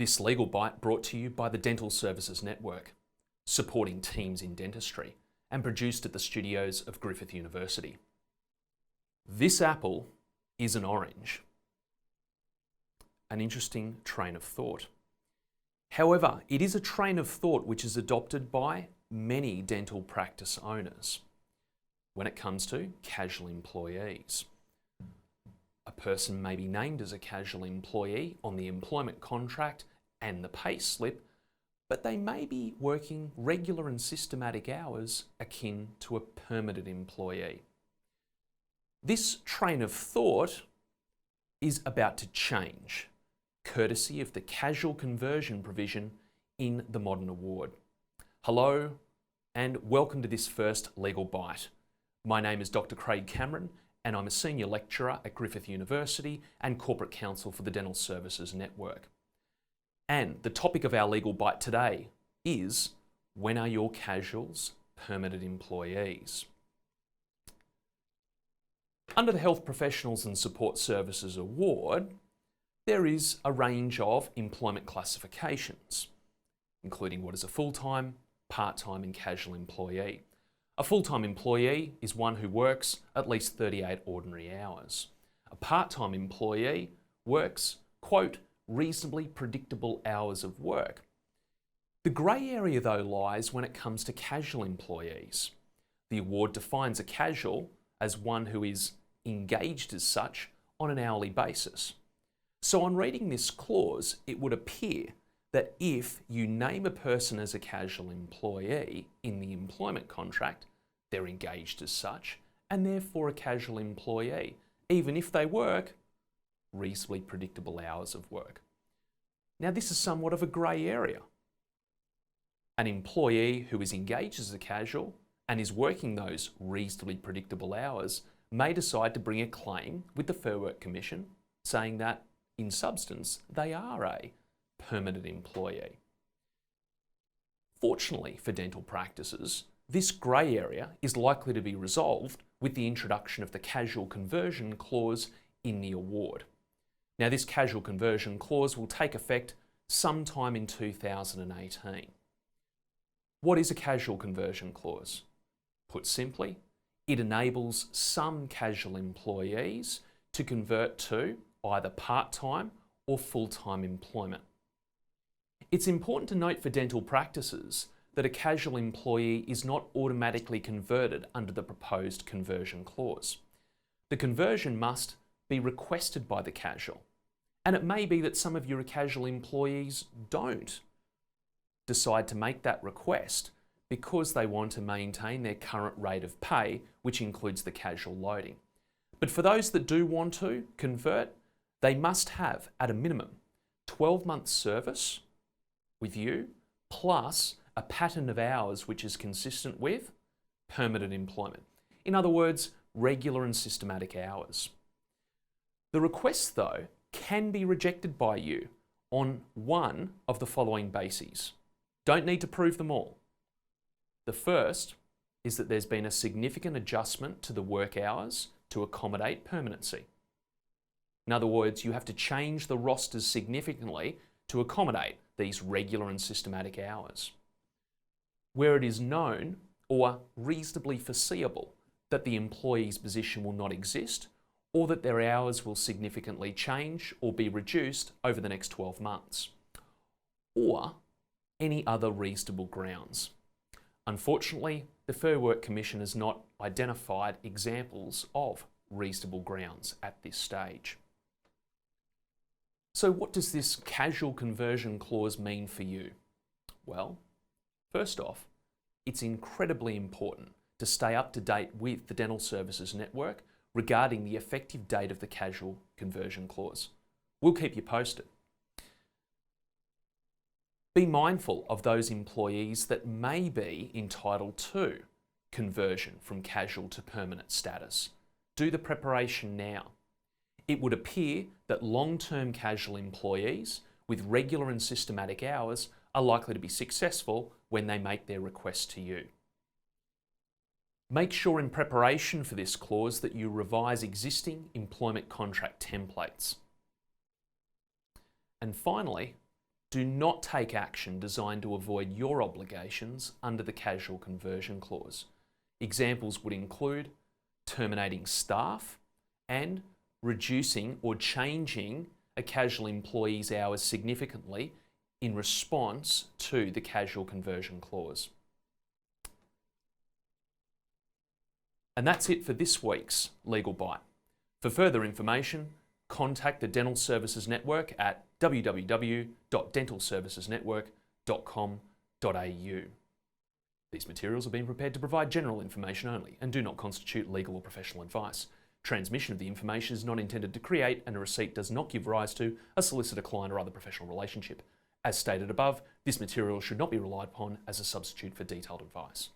This legal bite brought to you by the Dental Services Network, supporting teams in dentistry, and produced at the studios of Griffith University. This apple is an orange. An interesting train of thought. However, it is a train of thought which is adopted by many dental practice owners when it comes to casual employees. A person may be named as a casual employee on the employment contract and the pay slip, but they may be working regular and systematic hours akin to a permanent employee. This train of thought is about to change, courtesy of the casual conversion provision in the modern award. Hello and welcome to this first Legal Bite. My name is Dr. Craig Cameron and I'm a Senior Lecturer at Griffith University and Corporate Counsel for the Dental Services Network. And the topic of our Legal Bite today is, when are your casuals permanent employees? Under the Health Professionals and Support Services Award, there is a range of employment classifications, including what is a full-time, part-time and casual employee. A full-time employee is one who works at least 38 ordinary hours. A part-time employee works, quote, reasonably predictable hours of work. The grey area though lies when it comes to casual employees. The award defines a casual as one who is engaged as such on an hourly basis. So on reading this clause, it would appear that if you name a person as a casual employee in the employment contract, they're engaged as such, and therefore a casual employee, even if they work reasonably predictable hours of work. Now this is somewhat of a grey area. An employee who is engaged as a casual and is working those reasonably predictable hours may decide to bring a claim with the Fair Work Commission saying that, in substance, they are a permanent employee. Fortunately for dental practices, this grey area is likely to be resolved with the introduction of the casual conversion clause in the award. Now this casual conversion clause will take effect sometime in 2018. What is a casual conversion clause? Put simply, it enables some casual employees to convert to either part-time or full-time employment. It's important to note for dental practices that a casual employee is not automatically converted under the proposed conversion clause. The conversion must be requested by the casual, and it may be that some of your casual employees don't decide to make that request because they want to maintain their current rate of pay, which includes the casual loading. But for those that do want to convert, they must have, at a minimum, 12 months service with you, plus a pattern of hours which is consistent with permanent employment. In other words, regular and systematic hours. The request, though, can be rejected by you on one of the following bases. Don't need to prove them all. The first is that there's been a significant adjustment to the work hours to accommodate permanency. In other words, you have to change the rosters significantly to accommodate these regular and systematic hours. Where it is known or reasonably foreseeable that the employee's position will not exist, or that their hours will significantly change or be reduced over the next 12 months, or any other reasonable grounds. Unfortunately, the Fair Work Commission has not identified examples of reasonable grounds at this stage. So what does this casual conversion clause mean for you? Well, first off, it's incredibly important to stay up to date with the Dental Services Network regarding the effective date of the casual conversion clause. We'll keep you posted. Be mindful of those employees that may be entitled to conversion from casual to permanent status. Do the preparation now. It would appear that long-term casual employees with regular and systematic hours are likely to be successful when they make their request to you. Make sure in preparation for this clause that you revise existing employment contract templates. And finally, do not take action designed to avoid your obligations under the casual conversion clause. Examples would include terminating staff and reducing or changing a casual employee's hours significantly in response to the casual conversion clause. And that's it for this week's Legal Bite. For further information, contact the Dental Services Network at www.dentalservicesnetwork.com.au. These materials have been prepared to provide general information only and do not constitute legal or professional advice. Transmission of the information is not intended to create, and a receipt does not give rise to, a solicitor-client or other professional relationship. As stated above, this material should not be relied upon as a substitute for detailed advice.